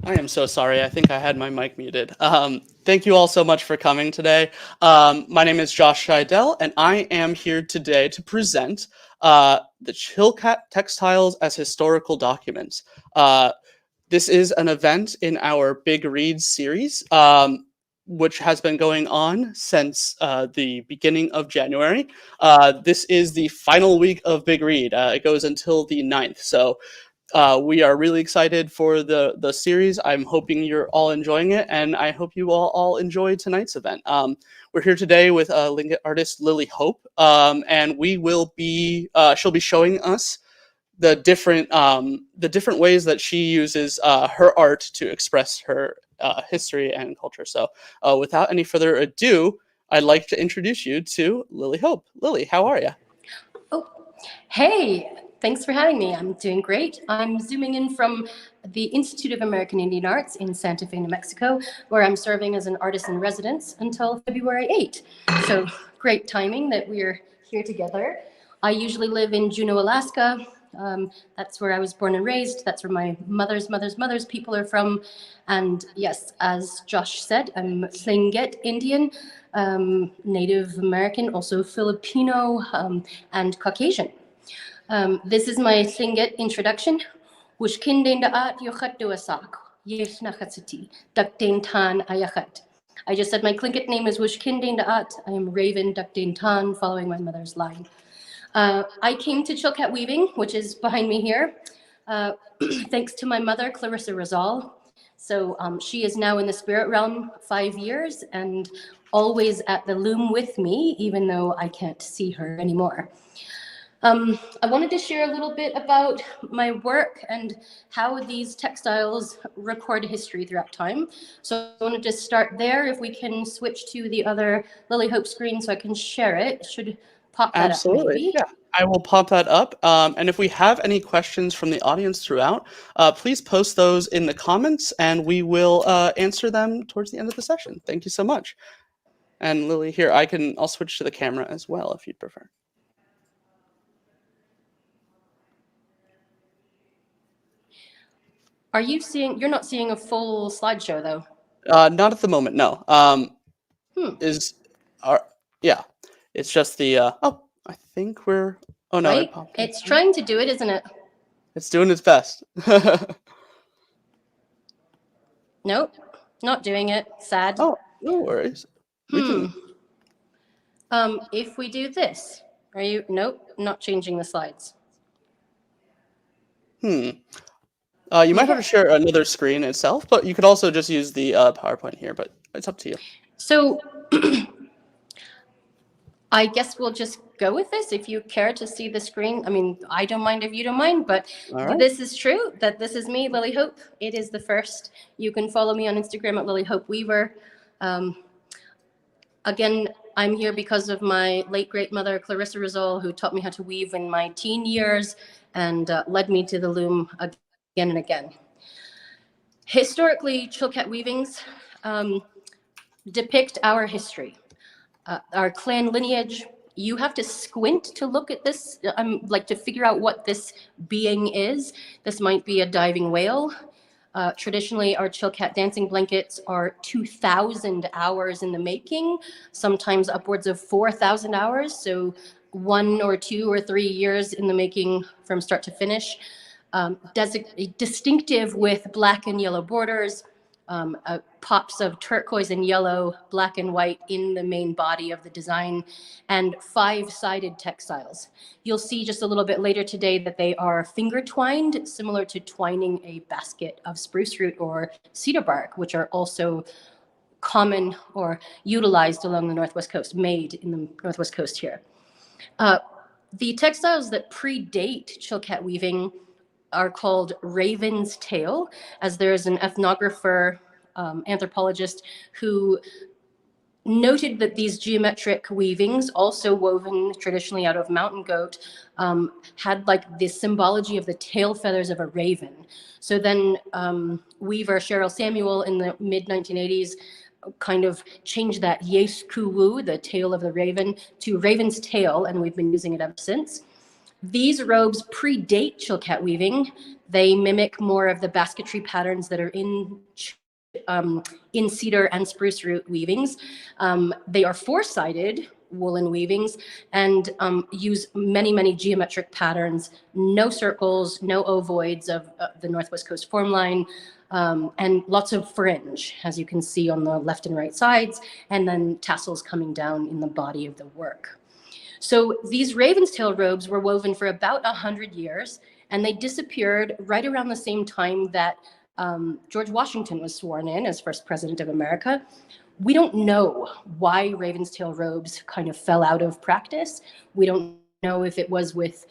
I am so sorry. I think I had my mic muted. Thank you all so much for coming today. My name is Josh Scheidel, and I am here today to present the Chilkat Textiles as Historical Documents. This is an event in our Big Reads series, which has been going on since the beginning of January. This is the final week of Big Read. It goes until the 9th. So we are really excited for the series. I'm hoping you're all enjoying it, and I hope you all enjoy tonight's event. We're here today with Tlingit artist Lily Hope, and we will be she'll be showing us the different ways that she uses her art to express her history and culture. So, without any further ado, I'd like to introduce you to Lily Hope. Lily, how are you? Oh, hey. Thanks for having me. I'm doing great. I'm zooming in from the Institute of American Indian Arts in Santa Fe, New Mexico, where I'm serving as an artist in residence until February 8th. So great timing that we're here together. I usually live in Juneau, Alaska. That's where I was born and raised. That's where my mother's people are from. And yes, as Josh said, I'm Tlingit Indian, Native American, also Filipino, and Caucasian. This is my Tlingit introduction. I just said my Tlingit name is Wushkindaat. I am Raven Dukdain Tan, following my mother's line. I came to Chilkat weaving, which is behind me here, thanks to my mother, Clarissa Rizal. So she is now in the spirit realm 5 years and always at the loom with me, even though I can't see her anymore. I wanted to share a little bit about my work and how these textiles record history throughout time. So I wanted to start there. If we can switch to the other Lily Hope screen so I can share it. Should pop that Absolutely. up maybe. Yeah, I will pop that up. And if we have any questions from the audience throughout, please post those in the comments and we will answer them towards the end of the session. Thank you so much. And Lily, here, I'll switch to the camera as well if you'd prefer. Are you seeing, you're not seeing a full slideshow though? Not at the moment, no. Yeah, it's just the, oh, I think we're, oh no. Right? It's trying to do it, isn't it? It's doing its best. Nope, not doing it, sad. Oh, no worries. If we do this, nope, not changing the slides. You might have to share another screen itself, but you could also just use the PowerPoint here, but it's up to you. So I guess we'll just go with this. If you care to see the screen, I mean, I don't mind if you don't mind, but This is true, that this is me, Lily Hope. It is the first. You can follow me on Instagram at Lily Hope Weaver. Again, I'm here because of my late great mother, Clarissa Rizal, who taught me how to weave in my teen years and led me to the loom again and again. Historically, Chilkat weavings depict our history, our clan lineage. You have to squint to look at this, like to figure out what this being is. This might be a diving whale. Traditionally, our Chilkat dancing blankets are 2,000 hours in the making, sometimes upwards of 4,000 hours. So 1 or 2 or 3 years in the making from start to finish. Distinctive with black and yellow borders, pops of turquoise and yellow, black and white in the main body of the design, and 5-sided textiles. You'll see just a little bit later today that they are finger twined, similar to twining a basket of spruce root or cedar bark, which are also common or utilized along the Northwest Coast, made in the Northwest Coast here. The textiles that predate Chilkat weaving are called Raven's Tail, as there is an ethnographer, anthropologist, who noted that these geometric weavings, also woven traditionally out of mountain goat, had like the symbology of the tail feathers of a raven. So then weaver Cheryl Samuel in the mid-1980s kind of changed that yes kuwu, the tail of the raven, to Raven's Tail, and we've been using it ever since. These robes predate Chilkat weaving. They mimic more of the basketry patterns that are in cedar and spruce root weavings. They are four-sided woolen weavings and use many, many geometric patterns, no circles, no ovoids of the Northwest Coast form line, and lots of fringe, as you can see on the left and right sides, and then tassels coming down in the body of the work. So these raven's tail robes were woven for about 100 years, and they disappeared right around the same time that George Washington was sworn in as first president of America. We don't know why raven's tail robes kind of fell out of practice. We don't know if it was with,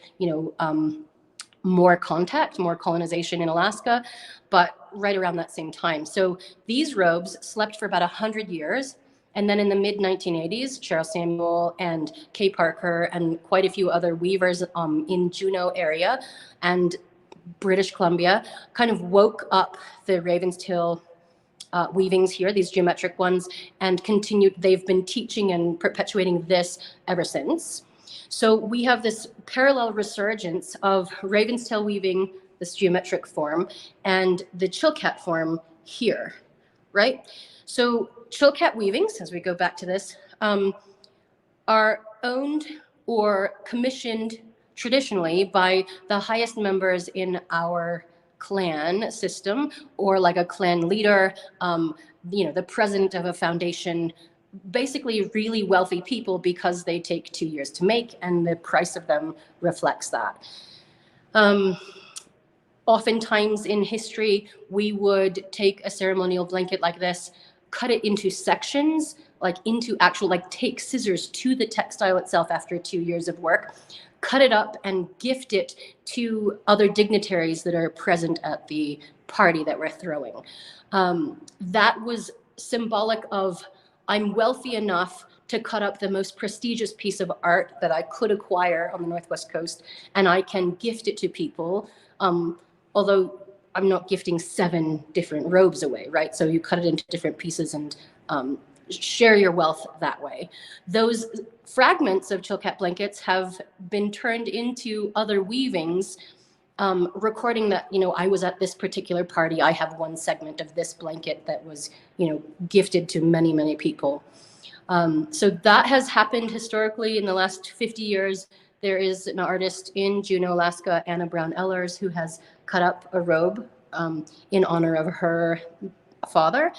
more contact, more colonization in Alaska, but right around that same time. So these robes slept for about 100 years. And then in the mid-1980s, Cheryl Samuel and Kay Parker and quite a few other weavers in Juneau area and British Columbia kind of woke up the raven's tail weavings here, these geometric ones, and continued. They've been teaching and perpetuating this ever since. So we have this parallel resurgence of raven's tail weaving, this geometric form, and the Chilkat form here, right? So Chilkat weavings, as we go back to this, are owned or commissioned traditionally by the highest members in our clan system, or like a clan leader, the president of a foundation, basically really wealthy people, because they take 2 years to make and the price of them reflects that. Oftentimes in history, we would take a ceremonial blanket like this, cut it into sections, take scissors to the textile itself after 2 years of work, cut it up and gift it to other dignitaries that are present at the party that we're throwing. That was symbolic of, I'm wealthy enough to cut up the most prestigious piece of art that I could acquire on the Northwest Coast, and I can gift it to people. Although I'm not gifting 7 different robes away, right? So you cut it into different pieces and share your wealth that way. Those fragments of Chilkat blankets have been turned into other weavings, recording that, I was at this particular party. I have one segment of this blanket that was, gifted to many, many people. So that has happened historically in the last 50 years. There is an artist in Juneau, Alaska, Anna Brown Ellers, who has cut up a robe in honor of her father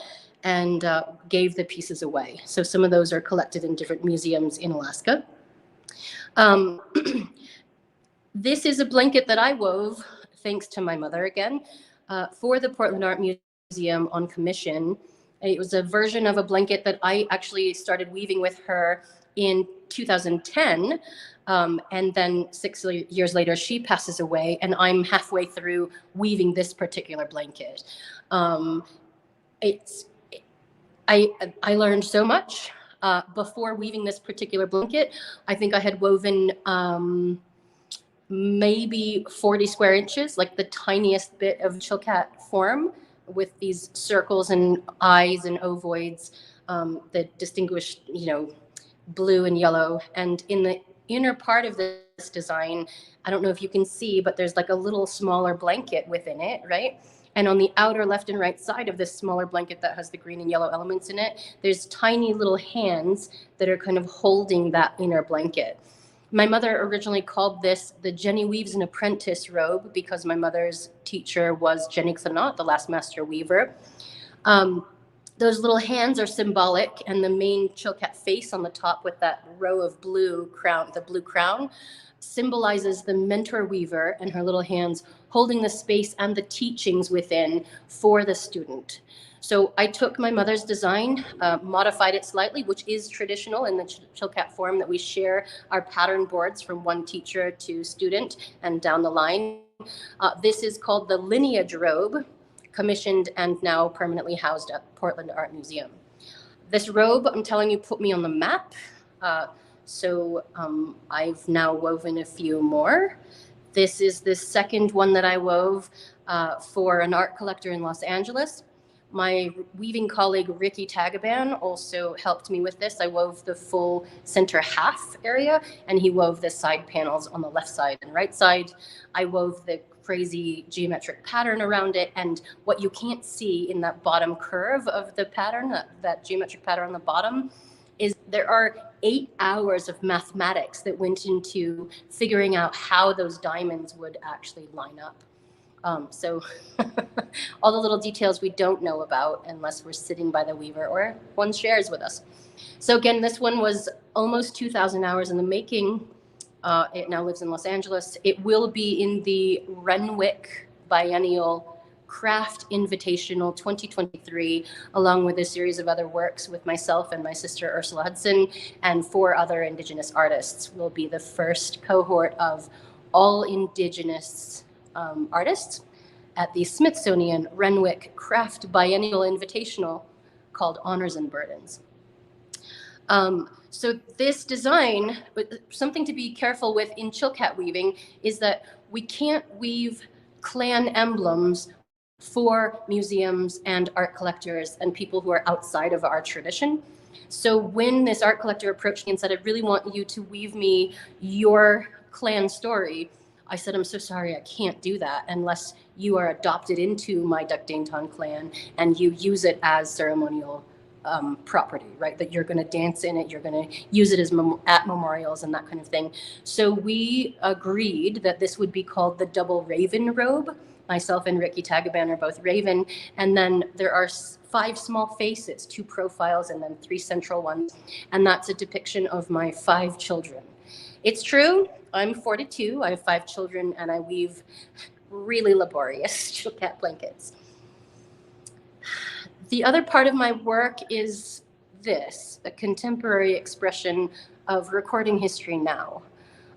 and gave the pieces away. So some of those are collected in different museums in Alaska. This is a blanket that I wove, thanks to my mother again, for the Portland Art Museum on commission. It was a version of a blanket that I actually started weaving with her in 2010. And then 6 years later, she passes away, and I'm halfway through weaving this particular blanket. I learned so much before weaving this particular blanket. I think I had woven maybe 40 square inches, like the tiniest bit of Chilkat form, with these circles and eyes and ovoids that distinguish, blue and yellow. And in the inner part of this design, I don't know if you can see, but there's like a little smaller blanket within it, right? And on the outer left and right side of this smaller blanket that has the green and yellow elements in it, there's tiny little hands that are kind of holding that inner blanket. My mother originally called this the Jenny Weaves an Apprentice robe, because my mother's teacher was Jenny Clenot, the last master weaver. Those little hands are symbolic, and the main Chilkat face on the top with that row of blue crown, the blue crown, symbolizes the mentor weaver and her little hands holding the space and the teachings within for the student. So I took my mother's design, modified it slightly, which is traditional in the Chilkat form, that we share our pattern boards from one teacher to student and down the line. This is called the Lineage robe, commissioned and now permanently housed at Portland Art Museum. This robe, I'm telling you, put me on the map. So I've now woven a few more. This is the second one that I wove for an art collector in Los Angeles. My weaving colleague, Ricky Tagaban, also helped me with this. I wove the full center half area, and he wove the side panels on the left side and right side. I wove the crazy geometric pattern around it, and what you can't see in that bottom curve of the pattern, that geometric pattern on the bottom, is there are 8 hours of mathematics that went into figuring out how those diamonds would actually line up. So all the little details we don't know about unless we're sitting by the weaver or one shares with us. So again, this one was almost 2,000 hours in the making. It now lives in Los Angeles. It will be in the Renwick Biennial Craft Invitational 2023, along with a series of other works with myself and my sister Ursula Hudson and 4 other Indigenous artists. Will be the first cohort of all Indigenous artists at the Smithsonian Renwick Craft Biennial Invitational called Honors and Burdens. So this design, something to be careful with in Chilkat weaving is that we can't weave clan emblems for museums and art collectors and people who are outside of our tradition. So when this art collector approached me and said, I really want you to weave me your clan story, I said, I'm so sorry, I can't do that unless you are adopted into my Dukdainton clan and you use it as ceremonial property, right? That you're going to dance in it, you're going to use it as at memorials and that kind of thing. So we agreed that this would be called the double raven robe. Myself and Ricky Tagaban are both raven. And then there are 5 small faces, 2 profiles, and then 3 central ones. And that's a depiction of my 5 children. It's true, I'm 42, I have 5 children, and I weave really laborious Chilkat blankets. The other part of my work is this, a contemporary expression of recording history now.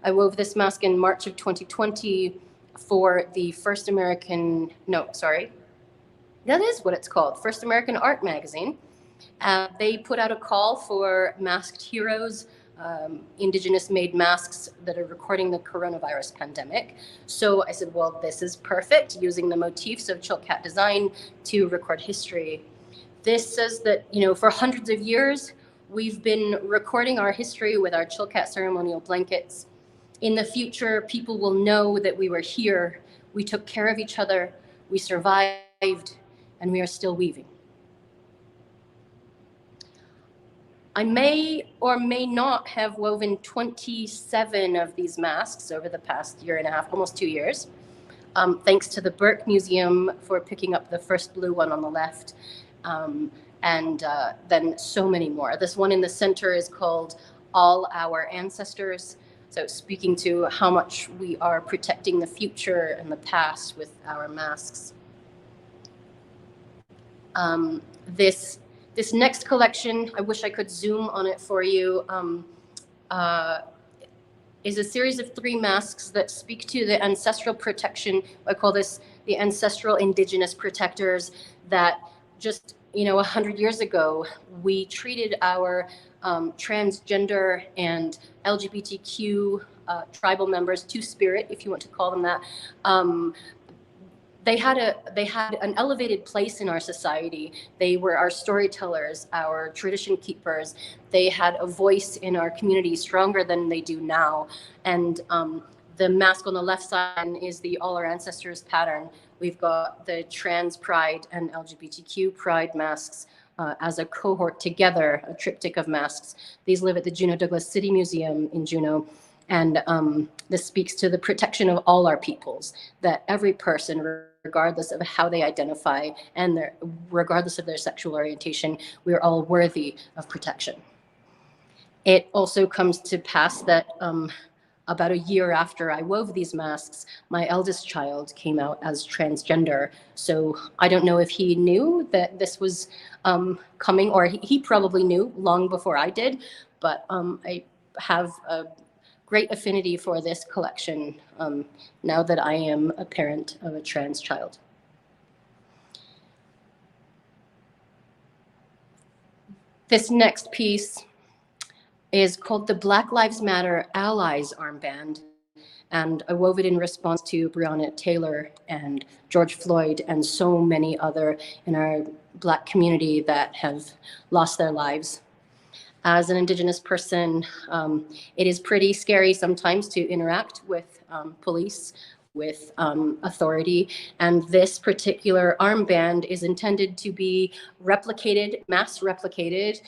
I wove this mask in March of 2020 for the First American, that is what it's called, First American Art Magazine. They put out a call for masked heroes, Indigenous made masks that are recording the coronavirus pandemic. So I said, well, this is perfect, using the motifs of Chilkat design to record history. This says that, for hundreds of years, we've been recording our history with our Chilkat ceremonial blankets. In the future, people will know that we were here, we took care of each other, we survived, and we are still weaving. I may or may not have woven 27 of these masks over the past 1.5 years, almost 2 years. Thanks to the Burke Museum for picking up the first blue one on the left, and then so many more. This one in the center is called All Our Ancestors. So speaking to how much we are protecting the future and the past with our masks. This next collection, I wish I could zoom on it for you, is a series of 3 masks that speak to the ancestral protection. I call this the ancestral Indigenous protectors that just, 100 years ago, we treated our transgender and LGBTQ tribal members, Two-Spirit, if you want to call them that, they had an elevated place in our society. They were our storytellers, our tradition keepers. They had a voice in our community stronger than they do now. And the mask on the left side is the All Our Ancestors pattern. We've got the trans pride and LGBTQ pride masks as a cohort together, a triptych of masks. These live at the Juneau Douglas City Museum in Juneau. And this speaks to the protection of all our peoples, that every person, regardless of how they identify and regardless of their sexual orientation, we are all worthy of protection. It also comes to pass that about 1 year after I wove these masks, my eldest child came out as transgender. So I don't know if he knew that this was coming, or he probably knew long before I did, but I have a great affinity for this collection now that I am a parent of a trans child. This next piece is called the Black Lives Matter Allies Armband. And I wove it in response to Breonna Taylor and George Floyd and so many other in our Black community that have lost their lives. As an Indigenous person, it is pretty scary sometimes to interact with police, with authority. And this particular armband is intended to be replicated, mass replicated,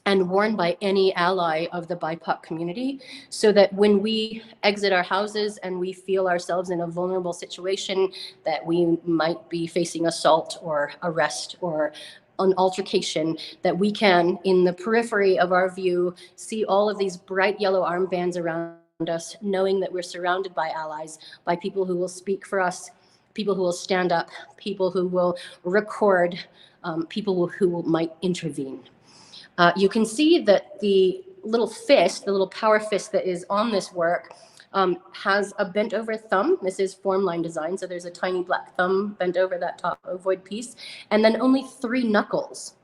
and worn by any ally of the BIPOC community, so that when we exit our houses and we feel ourselves in a vulnerable situation, that we might be facing assault or arrest or an altercation, that we can, in the periphery of our view, see all of these bright yellow armbands around us, knowing that we're surrounded by allies, by people who will speak for us, people who will stand up, people who will record, people who might intervene. You can see that the little fist, the little power fist that is on this work, has a bent over thumb. This is form line design, so there's a tiny black thumb bent over that top ovoid piece, and then only 3 knuckles.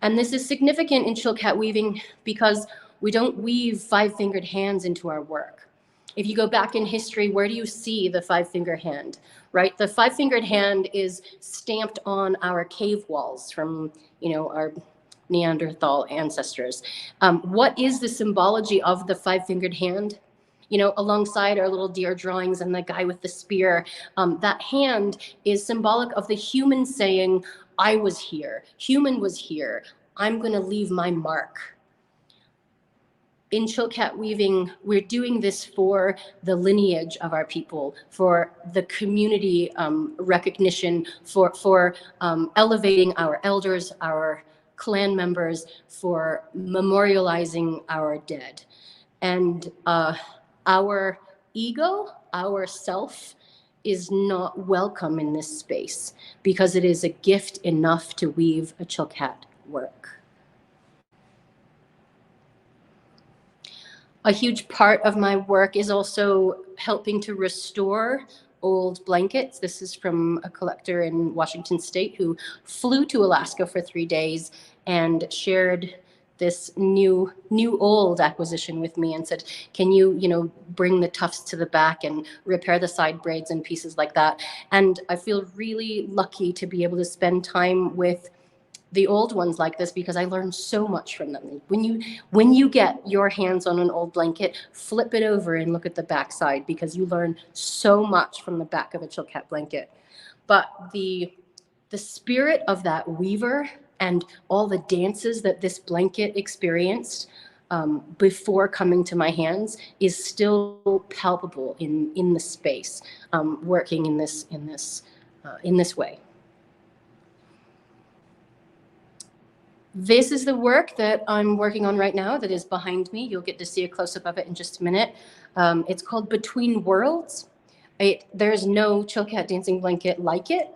And this is significant in Chilkat weaving because we don't weave 5-fingered hands into our work. If you go back in history, where do you see the 5-finger hand, right? The 5-fingered hand is stamped on our cave walls from, our Neanderthal ancestors. What is the symbology of the 5-fingered hand? Alongside our little deer drawings and the guy with the spear, that hand is symbolic of the human saying, I was here, human was here, I'm gonna leave my mark. In Chilkat weaving, we're doing this for the lineage of our people, for the community recognition, for elevating our elders, our clan members, for memorializing our dead. And our ego, our self, is not welcome in this space because it is a gift enough to weave a Chilkat work. A huge part of my work is also helping to restore old blankets. This is from a collector in Washington State who flew to Alaska for 3 days and shared this new old acquisition with me and said, can you bring the tufts to the back and repair the side braids and pieces like that. And I feel really lucky to be able to spend time with the old ones like this because I learned so much from them. When you get your hands on an old blanket, flip it over and look at the back side because you learn so much from the back of a Chilkat blanket. But the spirit of that weaver and all the dances that this blanket experienced before coming to my hands is still palpable in the space, working in this way. This is the work that I'm working on right now that is behind me. You'll get to see a close-up of it in just a minute. It's called Between Worlds. There's no Chilkat dancing blanket like it.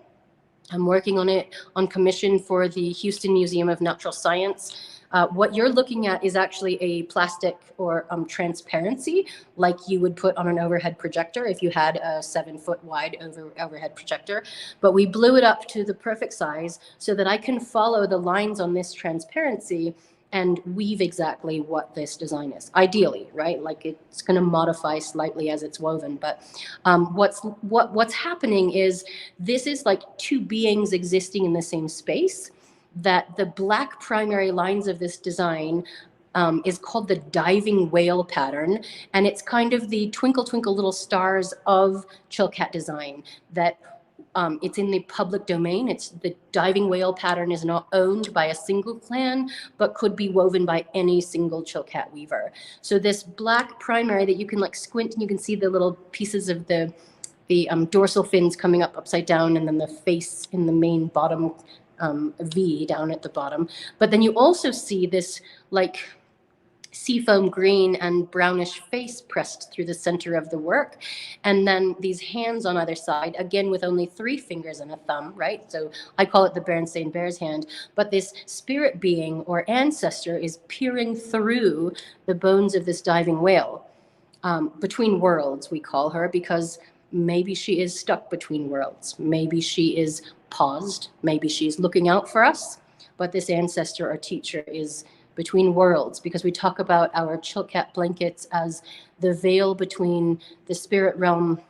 I'm working on it on commission for the Houston Museum of Natural Science. What you're looking at is actually a plastic or transparency like you would put on an overhead projector if you had a 7-foot wide overhead projector. But we blew it up to the perfect size so that I can follow the lines on this transparency and weave exactly what this design is, ideally, right? Like it's going to modify slightly as it's woven, but what's happening is this is like 2 beings existing in the same space, that the black primary lines of this design is called the diving whale pattern, and it's kind of the twinkle twinkle little stars of Chilkat design that it's in the public domain. It's the diving whale pattern is not owned by a single clan, but could be woven by any single Chilkat weaver. So this black primary that you can like squint and you can see the little pieces of the dorsal fins coming up upside down, and then the face in the main bottom V down at the bottom. But then you also see this like seafoam green and brownish face pressed through the center of the work. And then these hands on either side, again with only 3 fingers and a thumb, right? So I call it the Berenstain Bear's hand. But this spirit being or ancestor is peering through the bones of this diving whale. Between worlds, we call her, because maybe she is stuck between worlds. Maybe she is paused. Maybe she's looking out for us. But this ancestor or teacher is between worlds, because we talk about our Chilkat blankets as the veil between the spirit realm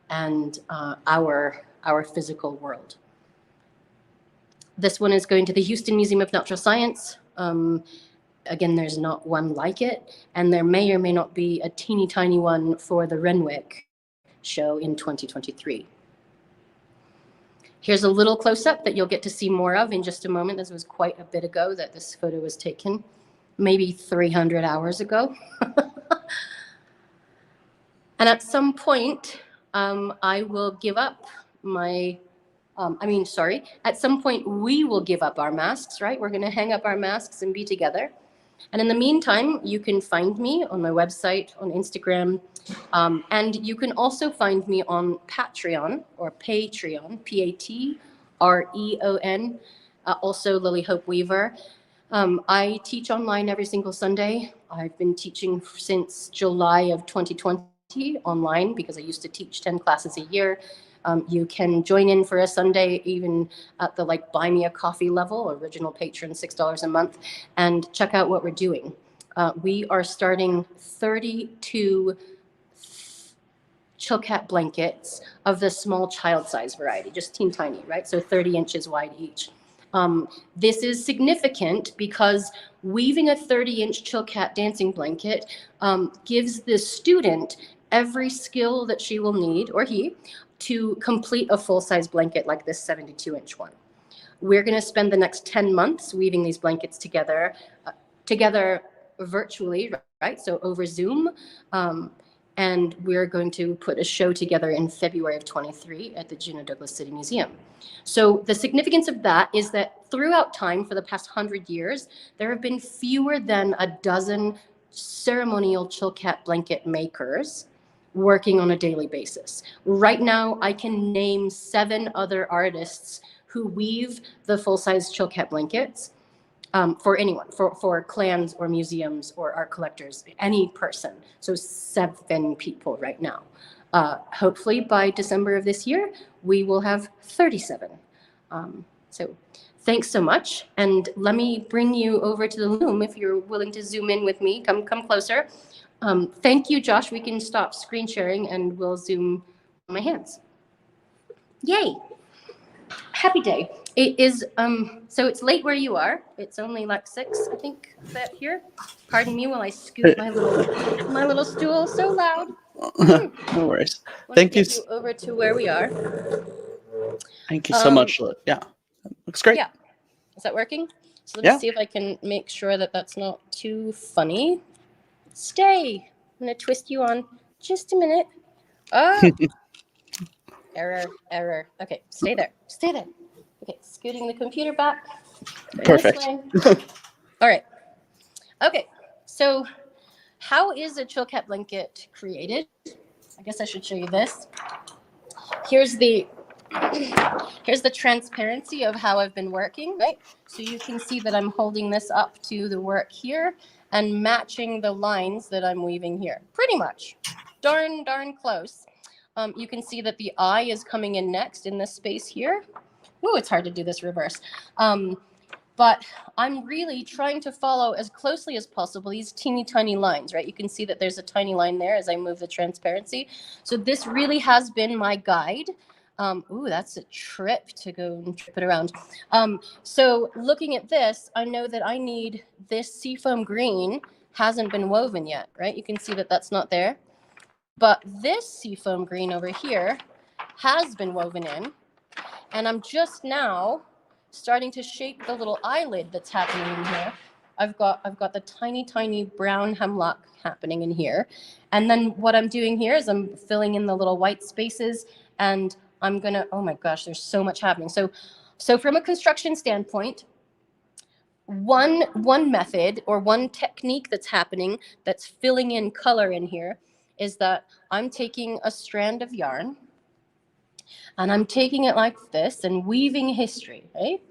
and our physical world. This one is going to the Houston Museum of Natural Science. Again, there's not one like it, and there may or may not be a teeny tiny one for the Renwick show in 2023. Here's a little close-up that you'll get to see more of in just a moment. This was quite a bit ago that this photo was taken, maybe 300 hours ago. And at some point, I will give up my, at some point we will give up our masks, right? We're gonna hang up our masks and be together. And in the meantime, you can find me on my website, on Instagram, and you can also find me on Patreon, or Patreon, Patreon, also Lily Hope Weaver. I teach online every single Sunday. I've been teaching since July of 2020 online, because I used to teach 10 classes a year. You can join in for a Sunday, even at the buy me a coffee level, original patron, $6 a month, and check out what we're doing. We are starting 32 Chilkat blankets of the small child size variety, just teeny tiny, right? So 30 inches wide each. This is significant because weaving a 30-inch Chilkat dancing blanket gives the student every skill that she will need, or he, to complete a full-size blanket like this 72-inch one. We're going to spend the next 10 months weaving these blankets together virtually, right? So over Zoom. And we're going to put a show together in February of 23 at the Juneau Douglas City Museum. So the significance of that is that throughout time, for the past 100 years, there have been fewer than a dozen ceremonial Chilkat blanket makers working on a daily basis. Right now, I can name 7 other artists who weave the full-size Chilkat blankets for anyone, for clans or museums or art collectors, any person. So 7 people right now. Hopefully by December of this year, we will have 37. So thanks so much. And let me bring you over to the loom if you're willing to zoom in with me. Come closer. Thank you, Josh. We can stop screen sharing and we'll zoom on my hands. Yay. Happy day. It is, so it's late where you are. It's only like 6, I think, about here. Pardon me while I scoot my little stool so loud. No worries. Thank you. Over to where we are. Thank you so much. Yeah, looks great. Yeah. Is that working? So let me see if I can make sure that that's not too funny. Stay. I'm going to twist you on just a minute. Oh. Error. Okay, stay there. Okay, scooting the computer back. Perfect. All right. Okay, so how is a Chilkat blanket created? I guess I should show you this. Here's the transparency of how I've been working, right? So you can see that I'm holding this up to the work here and matching the lines that I'm weaving here. Pretty much. Darn close. You can see that the eye is coming in next in this space here. Ooh, it's hard to do this reverse. But I'm really trying to follow as closely as possible these teeny tiny lines, right? You can see that there's a tiny line there as I move the transparency. So this really has been my guide. Ooh, that's a trip to go and trip it around. So looking at this, I know that I need this seafoam green hasn't been woven yet, right? You can see that that's not there. But this seafoam green over here has been woven in. And I'm just now starting to shape the little eyelid that's happening in here. I've got the tiny brown hemlock happening in here. And then what I'm doing here is I'm filling in the little white spaces, and I'm gonna, oh my gosh, there's so much happening. So from a construction standpoint, one method or one technique that's happening that's filling in color in here is that I'm taking a strand of yarn and I'm taking it like this and weaving history, right?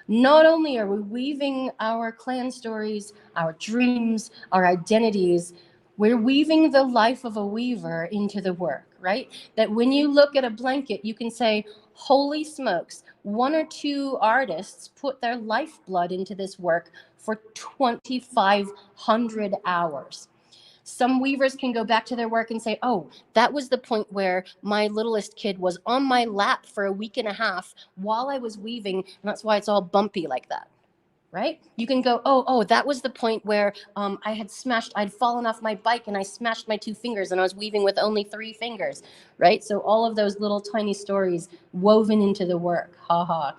Not only are we weaving our clan stories, our dreams, our identities, we're weaving the life of a weaver into the work, right? That when you look at a blanket, you can say, holy smokes, 1 or 2 artists put their lifeblood into this work for 2,500 hours. Some weavers can go back to their work and say, oh, that was the point where my littlest kid was on my lap for a week and a half while I was weaving, and that's why it's all bumpy like that. Right? You can go, oh, that was the point where I'd fallen off my bike and I smashed my 2 fingers and I was weaving with only 3 fingers, right? So all of those little tiny stories woven into the work, but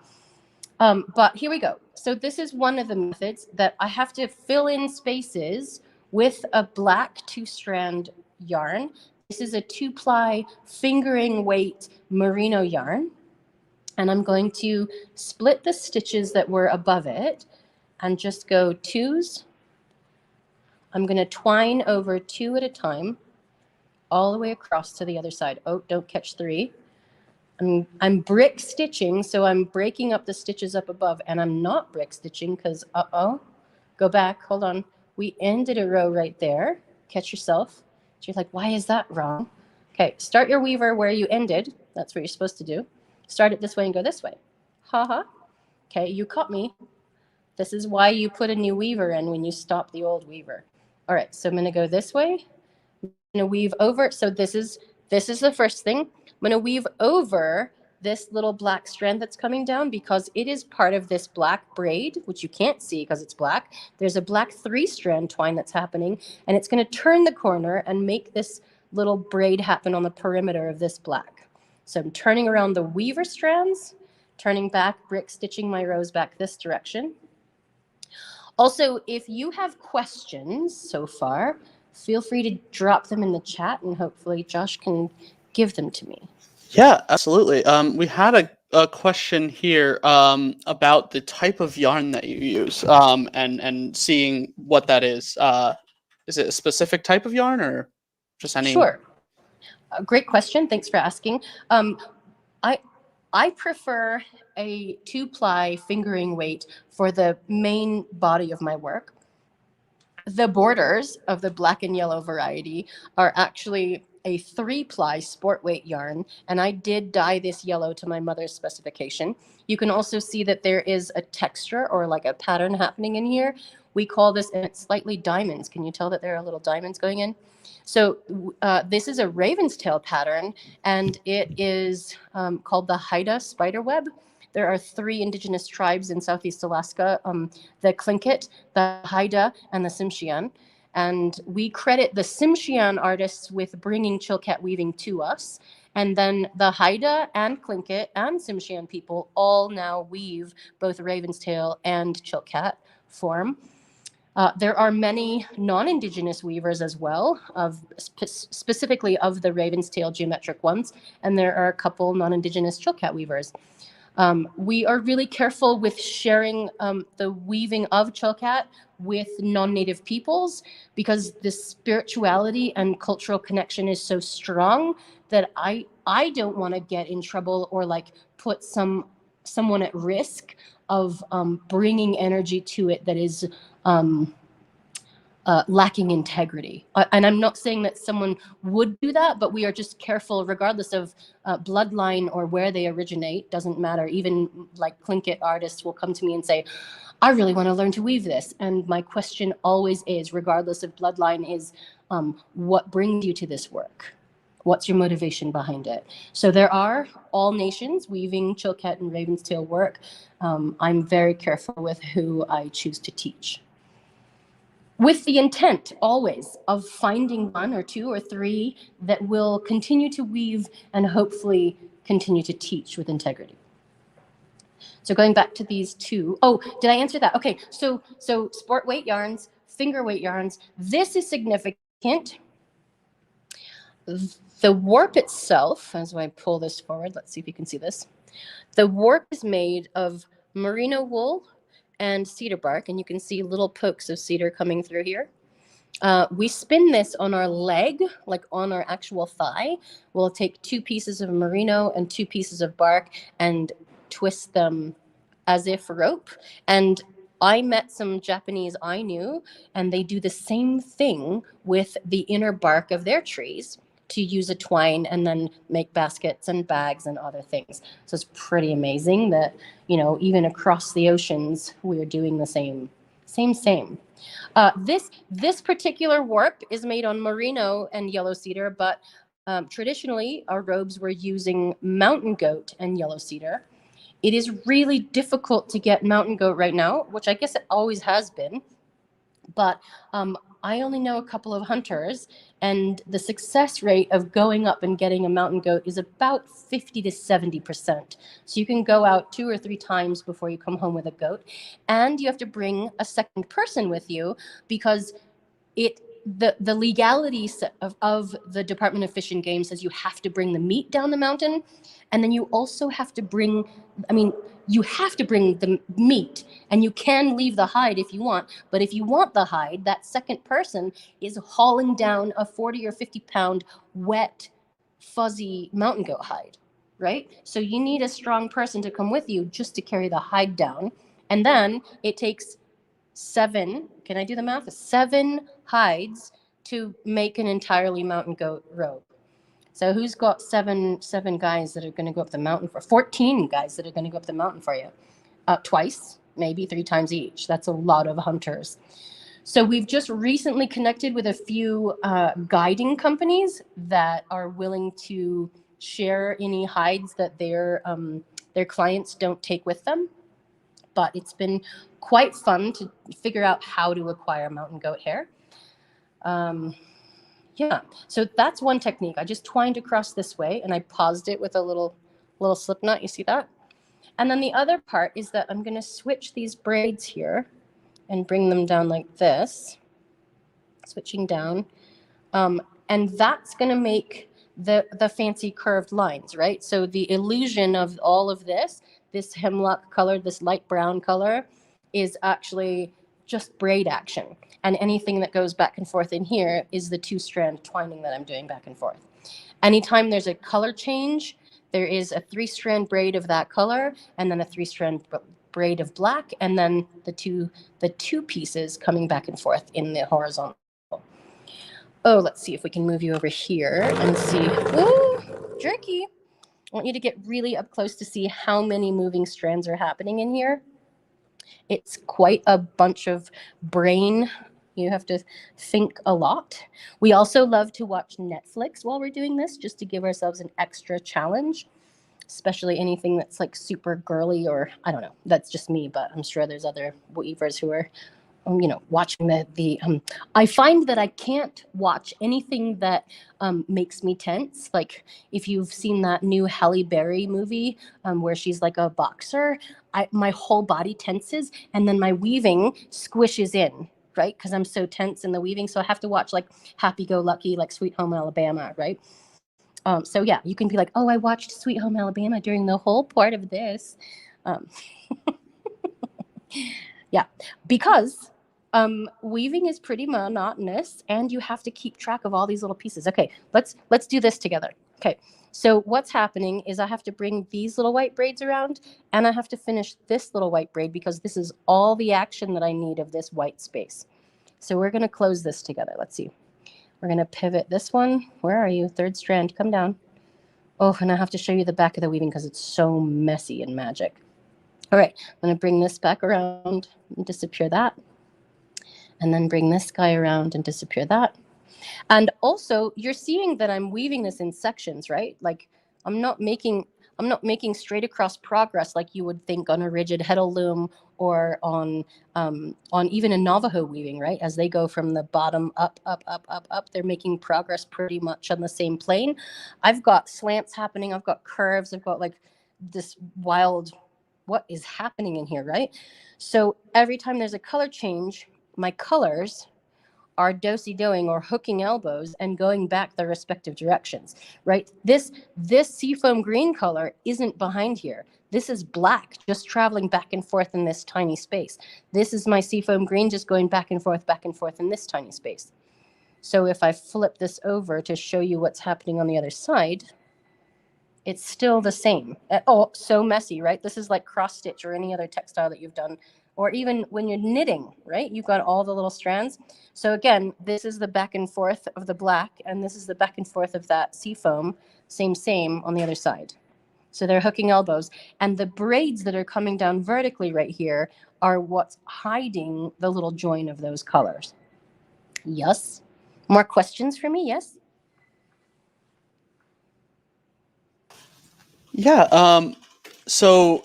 here we go. So this is one of the methods that I have to fill in spaces with a black 2-strand yarn. This is a 2-ply fingering weight merino yarn. And I'm going to split the stitches that were above it and just go 2s. I'm going to twine over 2 at a time, all the way across to the other side. Oh, don't catch 3. I'm brick stitching, so I'm breaking up the stitches up above, and I'm not brick stitching because, go back, hold on. We ended a row right there. Catch yourself. So you're like, why is that wrong? Okay, start your weaver where you ended. That's what you're supposed to do. Start it this way and go this way. Okay, you caught me. This is why you put a new weaver in when you stop the old weaver. All right, so I'm going to go this way. I'm going to weave over. So this is the first thing. I'm going to weave over this little black strand that's coming down because it is part of this black braid, which you can't see because it's black. There's a black 3-strand twine that's happening, and it's going to turn the corner and make this little braid happen on the perimeter of this black. So I'm turning around the weaver strands, turning back, brick stitching my rows back this direction. Also, if you have questions so far, feel free to drop them in the chat and hopefully Josh can give them to me. Yeah, absolutely. We had a question here about the type of yarn that you use and seeing what that is. Is it a specific type of yarn or just any? Sure. Great question. Thanks for asking. I prefer a 2-ply fingering weight for the main body of my work. The borders of the black and yellow variety are actually a 3-ply sport weight yarn, and I did dye this yellow to my mother's specification. You can also see that there is a texture or like a pattern happening in here. We call this, and it's slightly diamonds. Can you tell that there are little diamonds going in? So this is a raven's tail pattern, and it is called the Haida Spiderweb. There are 3 indigenous tribes in Southeast Alaska, the Tlingit, the Haida, and the Tsimshian. And we credit the Tsimshian artists with bringing Chilkat weaving to us. And then the Haida and Tlingit and Tsimshian people all now weave both raven's tail and Chilkat form. There are many non-indigenous weavers as well, specifically of the raven's tail geometric ones, and there are a couple non-indigenous Chilkat weavers. We are really careful with sharing the weaving of Chilkat with non-native peoples because the spirituality and cultural connection is so strong that I don't want to get in trouble or like put someone at risk of bringing energy to it that is lacking integrity. And I'm not saying that someone would do that, but we are just careful regardless of bloodline or where they originate, doesn't matter. Even like Tlingit artists will come to me and say, I really want to learn to weave this. And my question always is, regardless of bloodline, is what brings you to this work? What's your motivation behind it? So there are all nations weaving Chilkat and raven's tail work. I'm very careful with who I choose to teach, with the intent always of finding 1 or 2 or 3 that will continue to weave and hopefully continue to teach with integrity. So going back to these 2, oh, did I answer that? Okay, so sport weight yarns, finger weight yarns, this is significant. The warp itself, as I pull this forward, let's see if you can see this. The warp is made of merino wool and cedar bark, and you can see little pokes of cedar coming through here. We spin this on our leg, like on our actual thigh. We'll take 2 pieces of merino and 2 pieces of bark and twist them as if rope. And I met some Japanese Ainu, and they do the same thing with the inner bark of their trees to use a twine and then make baskets and bags and other things. So it's pretty amazing that, you know, even across the oceans, we're doing the same. This particular warp is made on merino and yellow cedar, but traditionally our robes were using mountain goat and yellow cedar. It is really difficult to get mountain goat right now, which I guess it always has been. But I only know a couple of hunters, and the success rate of going up and getting a mountain goat is about 50 to 70%. So you can go out 2 or 3 times before you come home with a goat, and you have to bring a second person with you because the legalities of the Department of Fish and Game says you have to bring the meat down the mountain, and then you also have to bring, you have to bring the meat, and you can leave the hide if you want, but if you want the hide, that second person is hauling down a 40 or 50 pound wet, fuzzy mountain goat hide, right? So you need a strong person to come with you just to carry the hide down, and then it takes 7, can I do the math? 7 hides to make an entirely mountain goat robe. So who's got seven guys that are going to go up the mountain for 14 guys that are going to go up the mountain for you? Twice, maybe 3 times each. That's a lot of hunters. So we've just recently connected with a few guiding companies that are willing to share any hides that their clients don't take with them. But it's been quite fun to figure out how to acquire mountain goat hair. Yeah, so that's one technique. I just twined across this way and I paused it with a little slip knot. You see that? And then the other part is that I'm going to switch these braids here and bring them down like this, switching down. And that's going to make the fancy curved lines, right? So the illusion of all of this hemlock color, this light brown color, is actually just braid action. And anything that goes back and forth in here is the 2-strand twining that I'm doing back and forth. Anytime there's a color change, there is a 3-strand braid of that color, and then a 3-strand braid of black, and then the two pieces coming back and forth in the horizontal. Oh, let's see if we can move you over here and see. Ooh, jerky. I want you to get really up close to see how many moving strands are happening in here. It's quite a bunch of brain. You have to think a lot. We also love to watch Netflix while we're doing this, just to give ourselves an extra challenge, especially anything that's like super girly, or I don't know, that's just me, but I'm sure there's other weavers who are watching I find that I can't watch anything that makes me tense. Like if you've seen that new Halle Berry movie where she's like a boxer, my whole body tenses and then my weaving squishes in, right? Because I'm so tense in the weaving. So I have to watch like Happy Go Lucky, like Sweet Home Alabama, right? So yeah, you can be like, oh, I watched Sweet Home Alabama during the whole part of this. Yeah, because weaving is pretty monotonous and you have to keep track of all these little pieces. Okay, let's do this together. Okay, so what's happening is I have to bring these little white braids around and I have to finish this little white braid because this is all the action that I need of this white space. So we're going to close this together. Let's see. We're going to pivot this one. Where are you? 3rd strand, come down. Oh, and I have to show you the back of the weaving because it's so messy and magic. All right, I'm going to bring this back around and disappear that. And then bring this guy around and disappear that. And also, you're seeing that I'm weaving this in sections, right? Like I'm not making straight across progress like you would think on a rigid heddle loom or on even a Navajo weaving, right? As they go from the bottom up, they're making progress pretty much on the same plane. I've got slants happening. I've got curves. I've got like this wild, what is happening in here, right? So every time there's a color change, my colors are do-si-doing or hooking elbows and going back the respective directions, right? This seafoam green color isn't behind here. This is black, just traveling back and forth in this tiny space. This is my seafoam green just going back and forth in this tiny space. So if I flip this over to show you what's happening on the other side, it's still the same. Oh, so messy, right? This is like cross stitch or any other textile that you've done or even when you're knitting, right? You've got all the little strands. So again, this is the back and forth of the black, and this is the back and forth of that seafoam, same on the other side. So they're hooking elbows. And the braids that are coming down vertically right here are what's hiding the little join of those colors. Yes? More questions for me? Yes? Yeah. So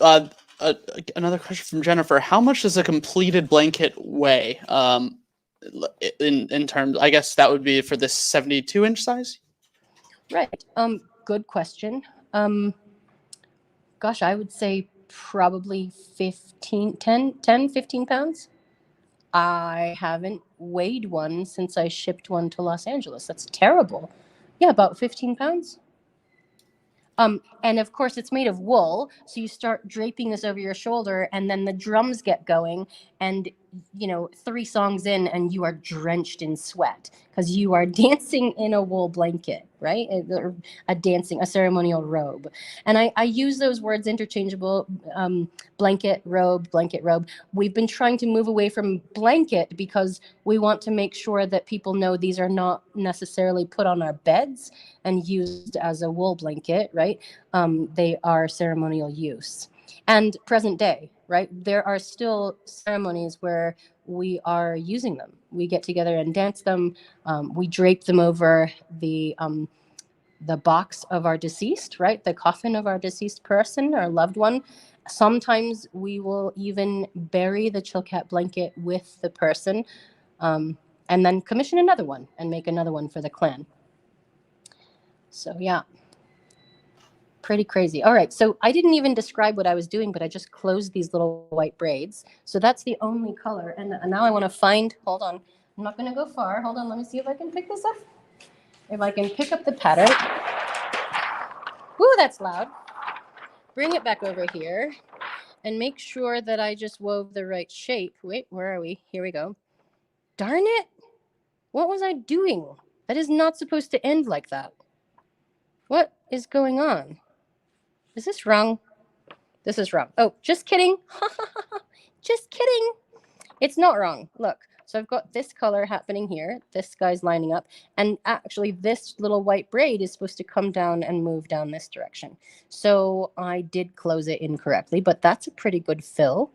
another question from Jennifer: how much does a completed blanket weigh? In terms, I guess that would be for this 72-inch size. Right. Good question. Gosh, I would say probably 15 pounds. I haven't weighed one since I shipped one to Los Angeles. That's terrible. Yeah, about 15 pounds. And of course, it's made of wool. So you start draping this over your shoulder, and then the drums get going. And, 3 songs in, and you are drenched in sweat because you are dancing in a wool blanket, right? A ceremonial robe. And I use those words interchangeable, blanket, robe, blanket, robe. We've been trying to move away from blanket because we want to make sure that people know these are not necessarily put on our beds and used as a wool blanket, right? They are ceremonial use. And present day, right? There are still ceremonies where we are using them. We get together and dance them. We drape them over the box of our deceased, right? The coffin of our deceased person, our loved one. Sometimes we will even bury the Chilkat blanket with the person, and then commission another one and make another one for the clan. So yeah, pretty crazy. All right, so I didn't even describe what I was doing, but I just closed these little white braids. So that's the only color. And now I want to find, hold on, I'm not going to go far. Hold on, let me see if I can pick this up. If I can pick up the pattern. Ooh, that's loud. Bring it back over here and make sure that I just wove the right shape. Wait, where are we? Here we go. Darn it. What was I doing? That is not supposed to end like that. What is going on? Is this wrong? This is wrong. Oh, just kidding. Just kidding. It's not wrong. Look. So I've got this color happening here. This guy's lining up. And actually, this little white braid is supposed to come down and move down this direction. So I did close it incorrectly, but that's a pretty good fill.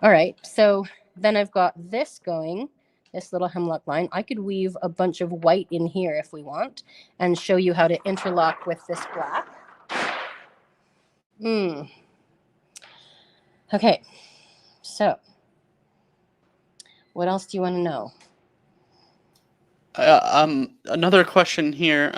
All right. So then I've got this going, this little hemlock line. I could weave a bunch of white in here if we want and show you how to interlock with this black. Okay. So what else do you want to know? Another question here.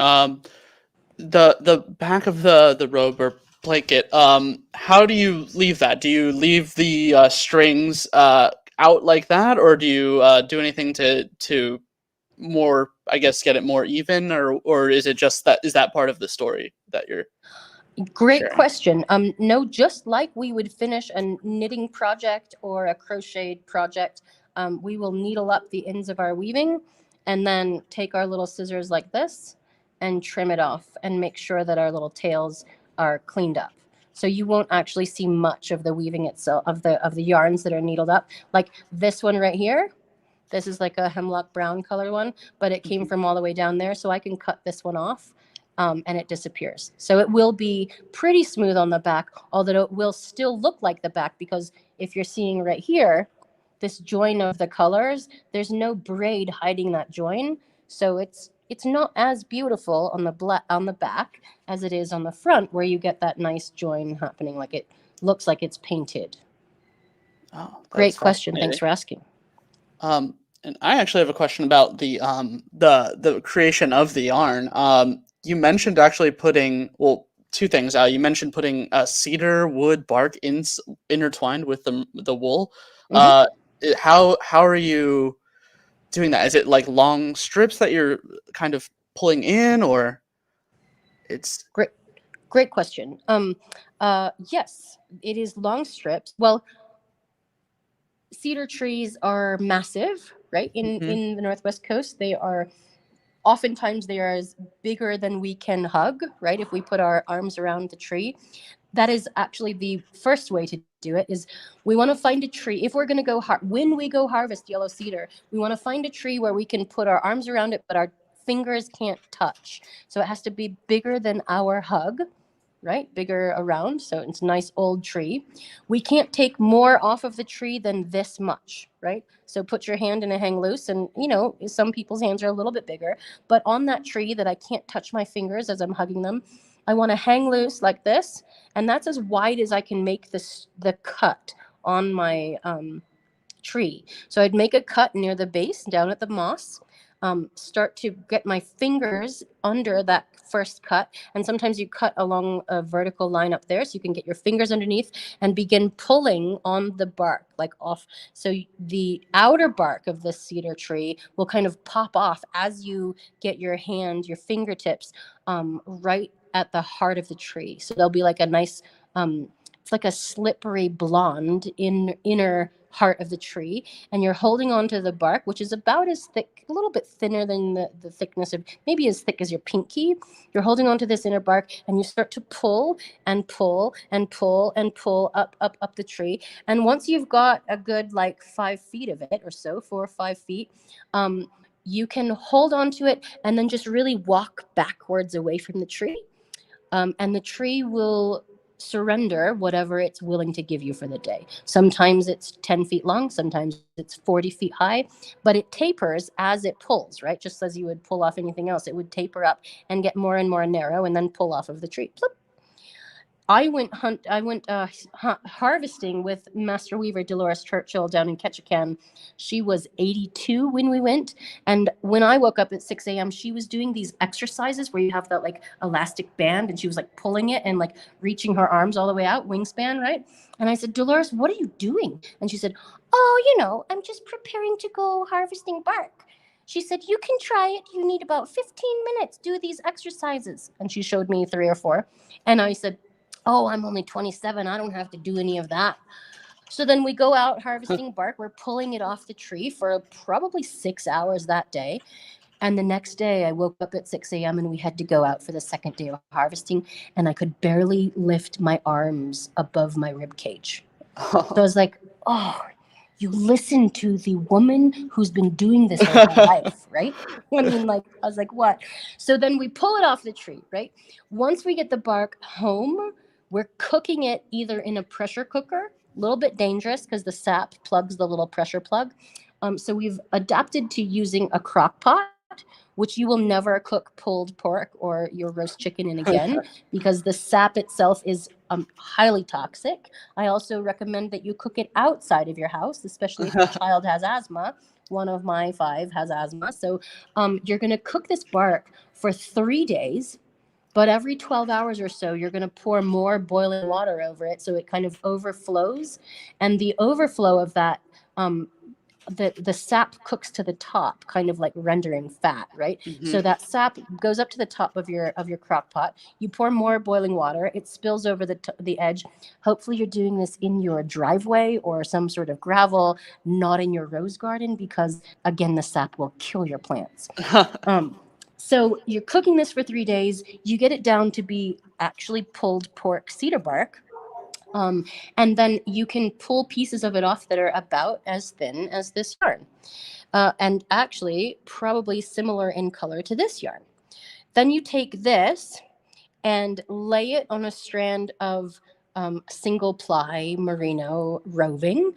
The back of the robe or blanket. How do you leave that? Do you leave the strings out like that, or do you do anything to more, I guess, get it more even, or is it just that, is that part of the story that you're Great sharing? question. No, just like we would finish a knitting project or a crocheted project, we will needle up the ends of our weaving and then take our little scissors like this and trim it off and make sure that our little tails are cleaned up. So you won't actually see much of the weaving itself, of the yarns that are needled up. Like this one right here, this is like a hemlock brown color one, but it came from all the way down there. So I can cut this one off. And it disappears. So it will be pretty smooth on the back, although it will still look like the back, because if you're seeing right here, this join of the colors, there's no braid hiding that join. So it's not as beautiful on the back as it is on the front, where you get that nice join happening, like it looks like it's painted. Oh, great question. Thanks for asking. And I actually have a question about the creation of the yarn. You mentioned actually putting, well, two things. You mentioned putting cedar wood bark intertwined with the wool. Mm-hmm. How are you doing that? Is it like long strips that you're kind of pulling in, or it's great question. Yes, it is long strips. Well, cedar trees are massive, right? In the Northwest Coast, they are oftentimes as bigger than we can hug, right? If we put our arms around the tree. that is actually the first way to do it. Is we want to find a tree. If we're going to go when we go harvest yellow cedar, we want to find a tree where we can put our arms around it, but our fingers can't touch. So it has to be bigger than our hug, right? Bigger around. So it's a nice old tree. We can't take more off of the tree than this much, right? So put your hand in a hang loose, and some people's hands are a little bit bigger, but on that tree that I can't touch my fingers as I'm hugging them, I want to hang loose like this, and that's as wide as I can make the cut on my tree. So I'd make a cut near the base down at the moss, start to get my fingers under that first cut. And sometimes you cut along a vertical line up there so you can get your fingers underneath and begin pulling on the bark, like off. So the outer bark of the cedar tree will kind of pop off as you get your fingertips right at the heart of the tree. So there'll be like a nice, it's like a slippery blonde inner heart of the tree, and you're holding onto the bark, which is about as thick, a little bit thinner than the thickness of, maybe as thick as your pinky. You're holding onto this inner bark, and you start to pull and pull and pull and pull up the tree. And once you've got a good like 5 feet of it or so, 4 or 5 feet, you can hold onto it and then just really walk backwards away from the tree. And the tree will surrender whatever it's willing to give you for the day. Sometimes it's 10 feet long, sometimes it's 40 feet high, but it tapers as it pulls, right? Just as you would pull off anything else, it would taper up and get more and more narrow and then pull off of the tree. Plop. I went harvesting with Master Weaver Dolores Churchill down in Ketchikan. She was 82 when we went. And when I woke up at 6 a.m., she was doing these exercises where you have that like elastic band, and she was like pulling it and like reaching her arms all the way out, wingspan, right? And I said, Dolores, what are you doing? And she said, oh, I'm just preparing to go harvesting bark. She said, you can try it. You need about 15 minutes. Do these exercises. And she showed me 3 or 4. And I said, oh, I'm only 27. I don't have to do any of that. So then we go out harvesting bark. We're pulling it off the tree for probably 6 hours that day. And the next day I woke up at 6 a.m. and we had to go out for the second day of harvesting. And I could barely lift my arms above my rib cage. So I was like, oh, you listen to the woman who's been doing this her whole life, right? I mean, like, I was like, what? So then we pull it off the tree, right? Once we get the bark home, we're cooking it either in a pressure cooker, a little bit dangerous because the sap plugs the little pressure plug. So we've adapted to using a crock pot, which you will never cook pulled pork or your roast chicken in again, because the sap itself is highly toxic. I also recommend that you cook it outside of your house, especially if your child has asthma. One of my 5 has asthma. So you're going to cook this bark for 3 days, but every 12 hours or so, you're going to pour more boiling water over it so it kind of overflows. And the overflow of that, the sap cooks to the top, kind of like rendering fat, right? Mm-hmm. So that sap goes up to the top of your crock pot. You pour more boiling water. It spills over the edge. Hopefully you're doing this in your driveway or some sort of gravel, not in your rose garden, because again, the sap will kill your plants. So you're cooking this for 3 days. You get it down to be actually pulled pork cedar bark. And then you can pull pieces of it off that are about as thin as this yarn. And actually probably similar in color to this yarn. Then you take this and lay it on a strand of single ply merino roving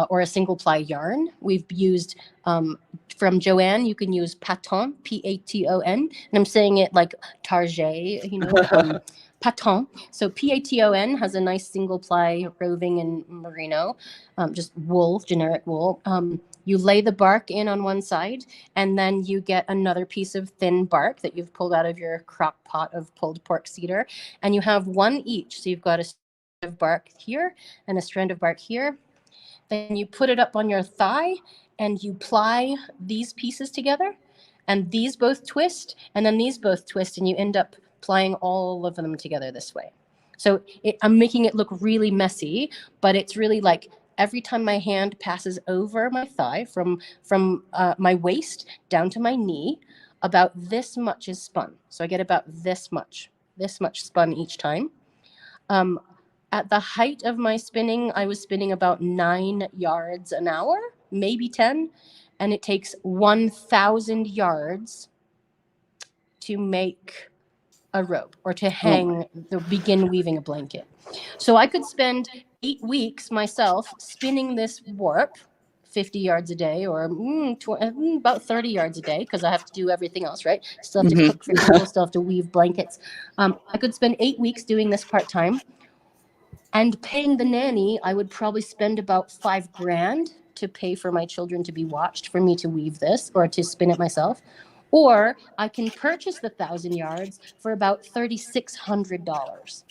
or a single ply yarn. We've used from Joanne, you can use Paton, Paton, and I'm saying it like Target, Paton. So Paton has a nice single ply roving and merino, just wool, generic wool. You lay the bark in on one side, and then you get another piece of thin bark that you've pulled out of your crock pot of pulled pork cedar, and you have one each. So you've got a strand of bark here and a strand of bark here. Then you put it up on your thigh, and you ply these pieces together, and these both twist, and then these both twist, and you end up plying all of them together this way. So I'm making it look really messy, but it's really like every time my hand passes over my thigh from my waist down to my knee, about this much is spun. So I get about this much spun each time. At the height of my spinning, I was spinning about 9 yards an hour, maybe 10. And it takes 1,000 yards to make a rope or to hang, begin weaving a blanket. So I could spend 8 weeks myself spinning this warp, 50 yards a day, or about 30 yards a day, because I have to do everything else, right? Still have to cook for people, still have to weave blankets. I could spend 8 weeks doing this part-time. And paying the nanny, I would probably spend about $5,000 to pay for my children to be watched for me to weave this or to spin it myself. Or I can purchase the 1,000 yards for about $3,600.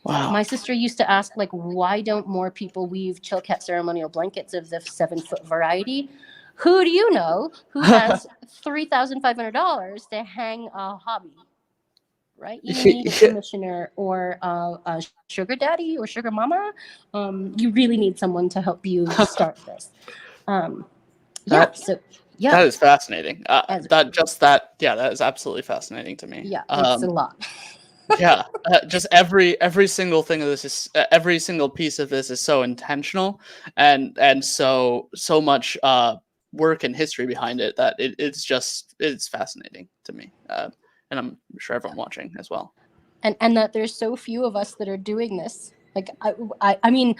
Wow. My sister used to ask, like, why don't more people weave Chilkat ceremonial blankets of the 7-foot variety? Who do you know who has $3,500 to hang a hobby? Right? You need a commissioner or a sugar daddy or sugar mama. You really need someone to help you start this. That is fascinating. That is absolutely fascinating to me. Yeah, it's a lot. Yeah, just every single thing of this is every single piece of this is so intentional and so much work and history behind it that it's fascinating to me. And I'm sure everyone watching as well. And that there's so few of us that are doing this. Like I mean,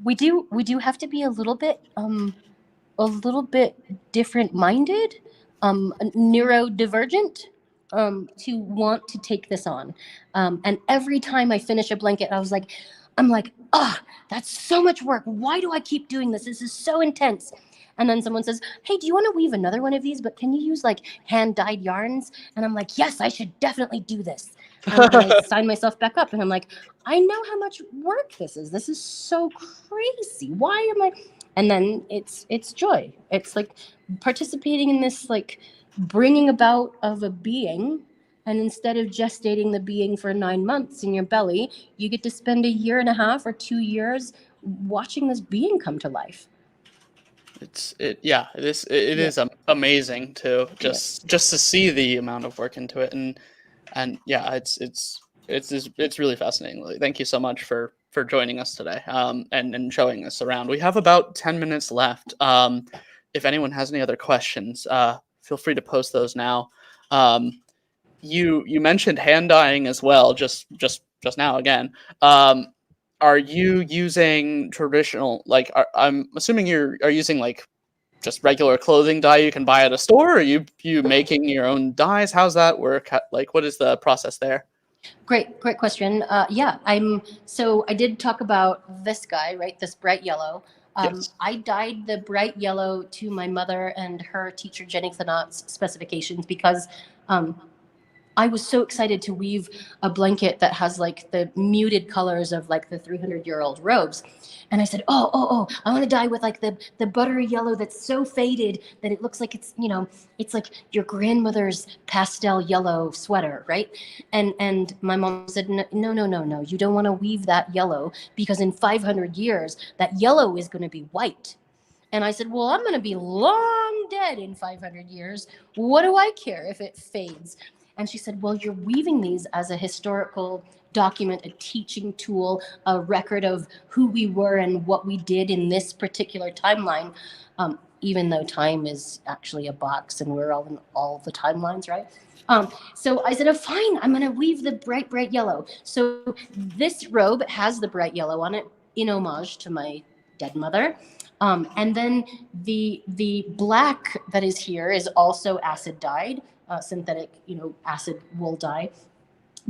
we do have to be a little bit different minded, neurodivergent, to want to take this on. And every time I finish a blanket, I'm like, that's so much work. Why do I keep doing this? This is so intense. And then someone says, hey, do you want to weave another one of these? But can you use like hand-dyed yarns? And I'm like, yes, I should definitely do this. And then I sign myself back up and I'm like, I know how much work this is. This is so crazy. Why am I? And then it's joy. It's like participating in this like bringing about of a being. And instead of gestating the being for 9 months in your belly, you get to spend 1.5 years or 2 years watching this being come to life. It is amazing to just to see the amount of work into it and yeah, it's really fascinating. Thank you so much for joining us today and showing us around. We have about 10 minutes left. If anyone has any other questions, feel free to post those now. You mentioned hand dyeing as well, just now again. Are you using traditional, like, I'm assuming you're using like just regular clothing dye you can buy at a store? Or are you making your own dyes? How's that work? Like, what is the process there? Great question. So I did talk about this guy, right? This bright yellow. Yes. I dyed the bright yellow to my mother and her teacher Jenny Thanot's specifications because I was so excited to weave a blanket that has like the muted colors of like the 300-year-old robes. And I said, I want to dye with like the buttery yellow that's so faded that it looks like it's, it's like your grandmother's pastel yellow sweater, right? And my mom said, no. You don't want to weave that yellow because in 500 years, that yellow is going to be white. And I said, well, I'm going to be long dead in 500 years. What do I care if it fades? And she said, well, you're weaving these as a historical document, a teaching tool, a record of who we were and what we did in this particular timeline, even though time is actually a box and we're all in all the timelines, right? So I said, oh, fine, I'm going to weave the bright, bright yellow. So this robe has the bright yellow on it in homage to my dead mother. And then the black that is here is also acid dyed. Synthetic, acid wool dye.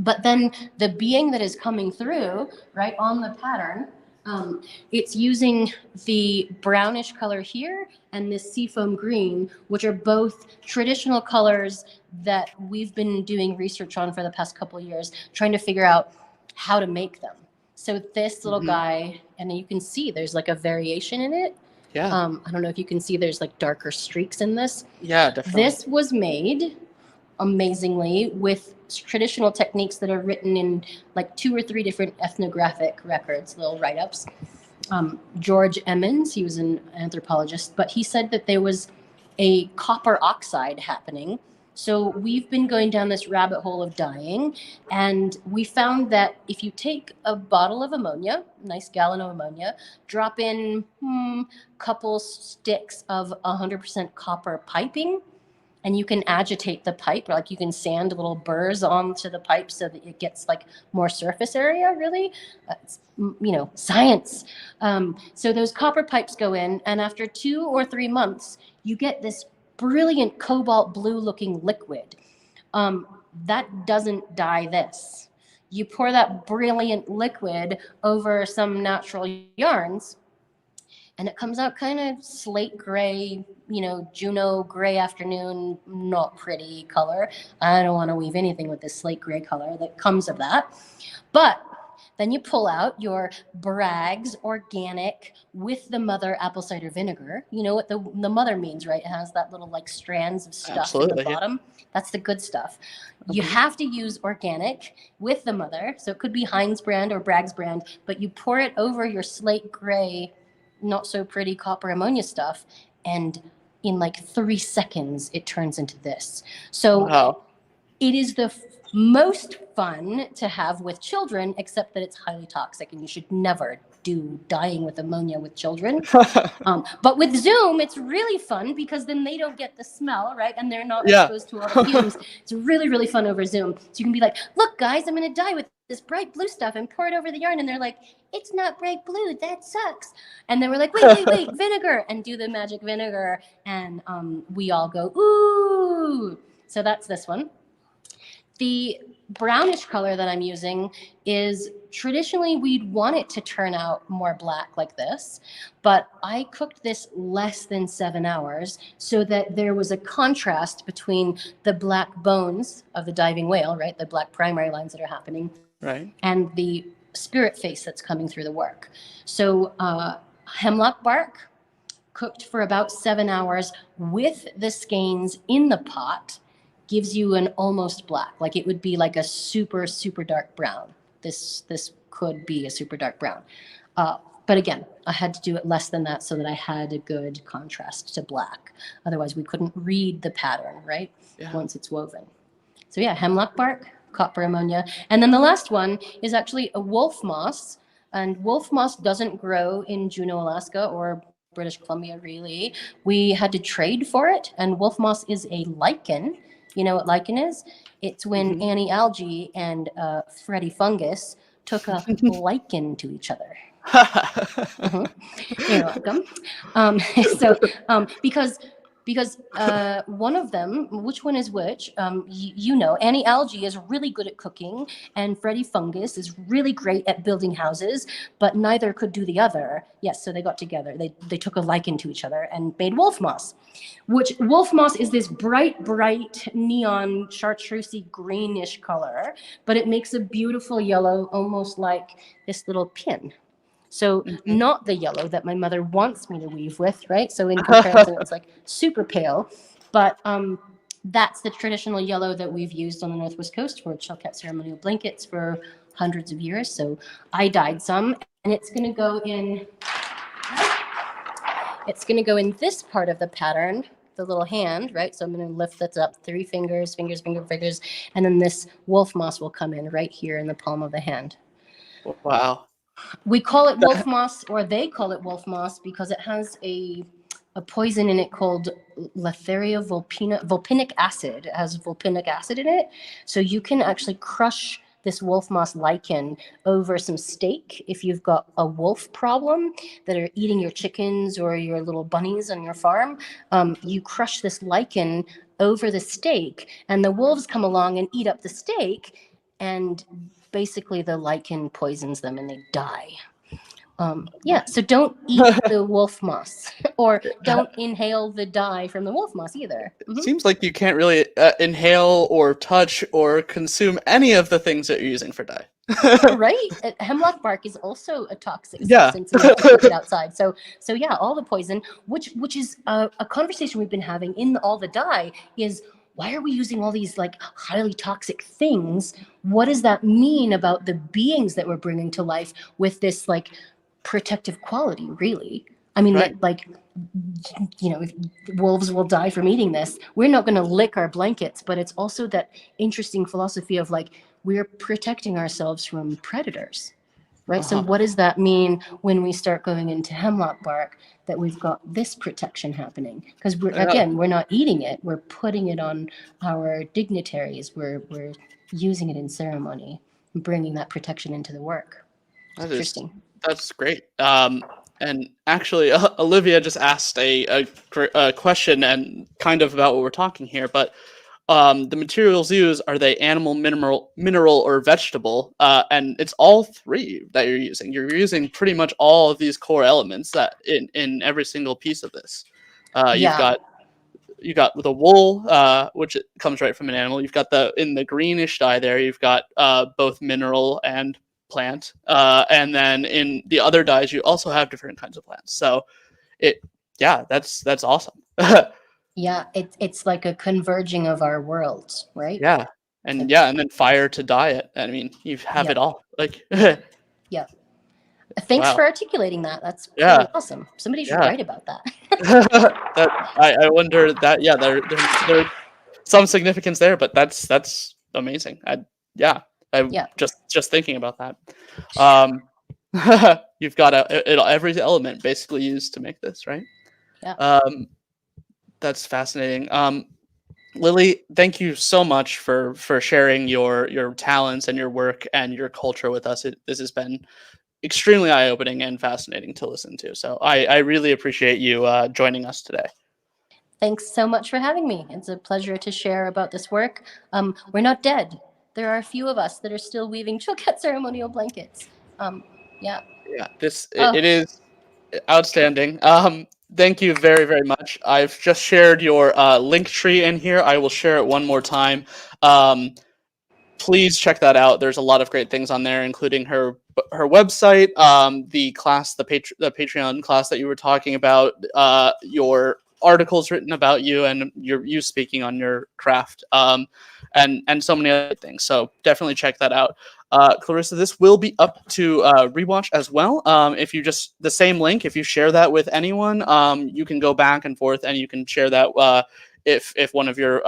But then the being that is coming through, right, on the pattern, it's using the brownish color here and this seafoam green, which are both traditional colors that we've been doing research on for the past couple of years, trying to figure out how to make them. So this little guy, and you can see there's like a variation in it. Yeah. I don't know if you can see there's like darker streaks in this. Yeah, definitely. This was made amazingly with traditional techniques that are written in like 2 or 3 different ethnographic records, little write-ups. George Emmons, he was an anthropologist, but he said that there was a copper oxide happening. So we've been going down this rabbit hole of dyeing, and we found that if you take a bottle of ammonia, a nice gallon of ammonia, drop in couple sticks of 100% copper piping, and you can agitate the pipe, like you can sand little burrs onto the pipe so that it gets like more surface area, really. It's, science. So those copper pipes go in, and after 2 or 3 months, you get this brilliant cobalt blue looking liquid. That doesn't dye this. You pour that brilliant liquid over some natural yarns, and it comes out kind of slate gray, Juno gray afternoon, not pretty color. I don't want to weave anything with this slate gray color that comes of that. But then you pull out your Bragg's organic with the mother apple cider vinegar. You know what the mother means, right? It has that little like strands of stuff Absolutely, in the bottom. Yeah. That's the good stuff. You have to use organic with the mother. So it could be Heinz brand or Bragg's brand, but you pour it over your slate gray, not so pretty copper ammonia stuff, and in like 3 seconds it turns into this. So it is the most fun to have with children, except that it's highly toxic and you should never do dyeing with ammonia with children. But with Zoom, it's really fun because then they don't get the smell, right? And they're not exposed to all the fumes. It's really, really fun over Zoom. So you can be like, look, guys, I'm going to dye with this bright blue stuff and pour it over the yarn. And they're like, it's not bright blue. That sucks. And then we're like, wait, vinegar, and do the magic vinegar. And we all go, ooh. So that's this one. The brownish color that I'm using is traditionally we'd want it to turn out more black like this, but I cooked this less than 7 hours so that there was a contrast between the black bones of the diving whale, right, the black primary lines that are happening, right, and the spirit face that's coming through the work. So hemlock bark cooked for about 7 hours with the skeins in the pot gives you an almost black, like it would be like a super, super dark brown. This could be a super dark brown. But again, I had to do it less than that so that I had a good contrast to black. Otherwise, we couldn't read the pattern, right? Yeah. Once it's woven. So yeah, hemlock bark, copper ammonia. And then the last one is actually a wolf moss. And wolf moss doesn't grow in Juneau, Alaska, or British Columbia, really. We had to trade for it. And wolf moss is a lichen. You know what lichen is? It's when Annie Algae and Freddy Fungus took a lichen to each other. You're welcome. Because one of them, which one is which, Annie Algae is really good at cooking and Freddy Fungus is really great at building houses, but neither could do the other. Yes, so they got together. They took a lichen to each other and made wolf moss, which wolf moss is this bright neon chartreusey greenish color, but it makes a beautiful yellow, almost like this little pin. So not the yellow that my mother wants me to weave with, right? So in comparison, it's like super pale, but that's the traditional yellow that we've used on the Northwest Coast for Chilkat ceremonial blankets for hundreds of years. So I dyed some, and it's going to go in. It's going to go in this part of the pattern, the little hand, right? So I'm going to lift that up, 3 fingers, and then this wolf moss will come in right here in the palm of the hand. Wow. We call it wolf moss, or they call it wolf moss, because it has a poison in it called Latheria vulpinic acid. It has vulpinic acid in it. So you can actually crush this wolf moss lichen over some steak if you've got a wolf problem that are eating your chickens or your little bunnies on your farm. You crush this lichen over the steak, and the wolves come along and eat up the steak, and basically the lichen poisons them and they die. So don't eat the wolf moss or don't inhale the dye from the wolf moss either. It seems like you can't really inhale or touch or consume any of the things that you're using for dye. Right? Hemlock bark is also a toxic substance and you can't get outside. So yeah, all the poison, which is a conversation we've been having in all the dye is, why are we using all these like highly toxic things? What does that mean about the beings that we're bringing to life with this like protective quality, really? I mean, Right. like, if wolves will die from eating this. We're not going to lick our blankets, but it's also that interesting philosophy of like, we're protecting ourselves from predators, right? So Uh-huh. what does that mean when we start going into hemlock bark, that we've got this protection happening? Because Yeah, we're not eating it, we're putting it on our dignitaries, we're using it in ceremony, bringing that protection into the work. that is Interesting. that's great. And actually, Olivia just asked a question and kind of about what we're talking here, but the materials used, are they animal, mineral, or vegetable? And it's all three that you're using. You're using pretty much all of these core elements that in every single piece of this. You've Yeah. got the wool, which comes right from an animal. You've got in the greenish dye there. You've got both mineral and plant, and then in the other dyes you also have different kinds of plants. So it, yeah, that's awesome. Yeah, it's like a converging of our worlds, right? Yeah. And It's yeah, and then fire to dye it. I mean, you have yeah, it all. Like, yeah, yeah. Thanks wow. for articulating that. That's Yeah. really awesome. Somebody should Yeah. write about that. That I wonder that, yeah, there's some significance there, but that's amazing. Yeah, I Yeah, just thinking about that. Um, you've got every element basically used to make this, right? yeah. Um, that's fascinating. Lily, thank you so much for sharing your talents and your work and your culture with us. This has been extremely eye-opening and fascinating to listen to. So I really appreciate you joining us today. Thanks so much for having me. It's a pleasure to share about this work. We're not dead. There are a few of us that are still weaving Chilkat ceremonial blankets. Yeah. Yeah, Oh, it is outstanding. Thank you very, very much. I've just shared your link tree in here. I will share it one more time. Um, please check that out. There's a lot of great things on there, including her website, the Patreon class that you were talking about, your articles written about you, and you speaking on your craft, and so many other things. So definitely check that out. Clarissa, this will be up to rewatch as well. If you just the same link, if you share that with anyone, you can go back and forth, and you can share that if one of your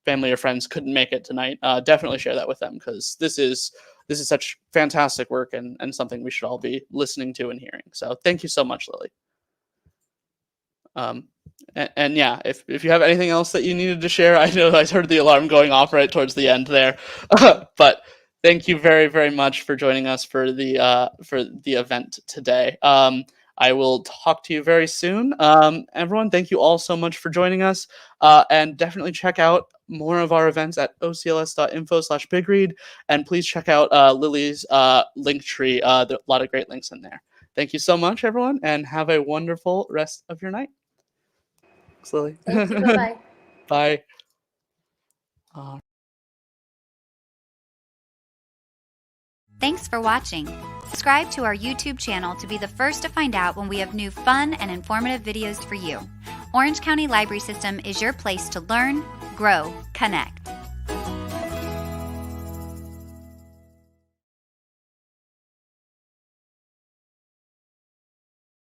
family or friends couldn't make it tonight. Definitely share that with them, because this is such fantastic work, and something we should all be listening to and hearing. So thank you so much, Lily. And yeah, if you have anything else that you needed to share, I know I heard the alarm going off right towards the end there, but thank you very, very much for joining us for the event today. I will talk to you very soon. Everyone, thank you all so much for joining us, and definitely check out more of our events at ocls.info/bigread, and please check out Lily's link tree. There are a lot of great links in there. Thank you so much, everyone, and have a wonderful rest of your night. Thanks, Lily. thank you. Bye-bye. Bye. Uh, Thanks for watching. Subscribe to our YouTube channel to be the first to find out when we have new fun and informative videos for you. Orange County Library System is your place to learn, grow, connect.